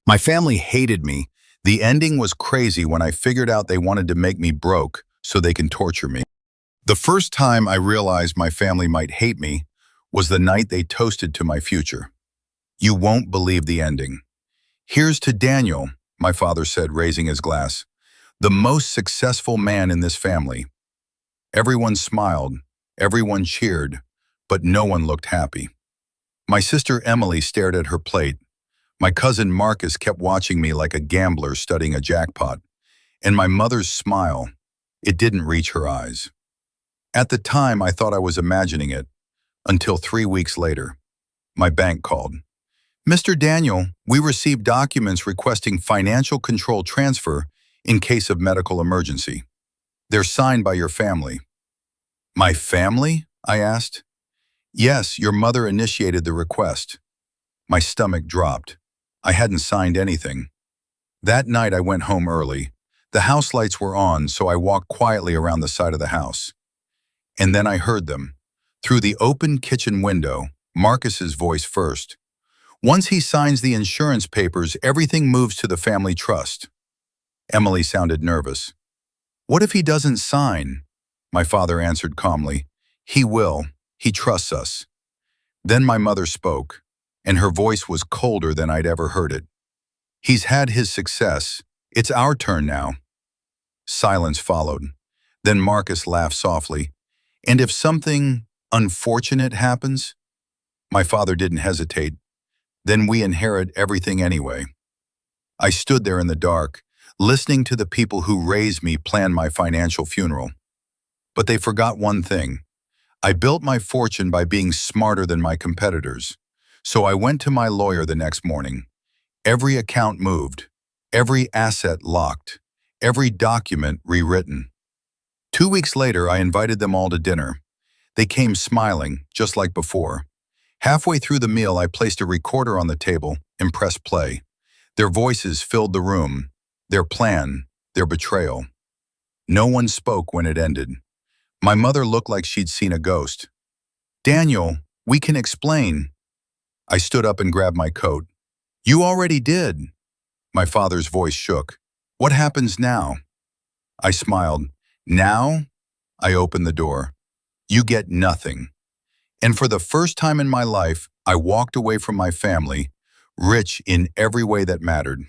My family hated me. The ending was crazy when I figured out they wanted to make me broke so they can torture me. The first time I realized my family might hate me was the night they toasted to my future. You won't believe the ending. Here's to Daniel, my father said, raising his glass. The most successful man in this family. Everyone smiled, everyone cheered, but no one looked happy. My sister Emily stared at her plate. My cousin Marcus kept watching me like a gambler studying a jackpot. And my mother's smile, it didn't reach her eyes. At the time, I thought I was imagining it, until 3 weeks later. My bank called. Mr. Daniel, we received documents requesting financial control transfer in case of medical emergency. They're signed by your family. My family? I asked. Yes, your mother initiated the request. My stomach dropped. I hadn't signed anything. That night I went home early. The house lights were on, so I walked quietly around the side of the house. And then I heard them. Through the open kitchen window, Marcus's voice first. Once he signs the insurance papers, everything moves to the family trust. Emily sounded nervous. What if he doesn't sign? My father answered calmly. He will. He trusts us. Then my mother spoke, and her voice was colder than I'd ever heard it. He's had his success. It's our turn now. Silence followed. Then Marcus laughed softly. And if something unfortunate happens? My father didn't hesitate. Then we inherit everything anyway. I stood there in the dark, listening to the people who raised me plan my financial funeral. But they forgot one thing. I built my fortune by being smarter than my competitors. So I went to my lawyer the next morning. Every account moved, every asset locked, every document rewritten. 2 weeks later, I invited them all to dinner. They came smiling, just like before. Halfway through the meal, I placed a recorder on the table and pressed play. Their voices filled the room, their plan, their betrayal. No one spoke when it ended. My mother looked like she'd seen a ghost. Daniel, we can explain. I stood up and grabbed my coat. You already did. My father's voice shook. What happens now? I smiled. Now? I opened the door. You get nothing. And for the first time in my life, I walked away from my family, rich in every way that mattered.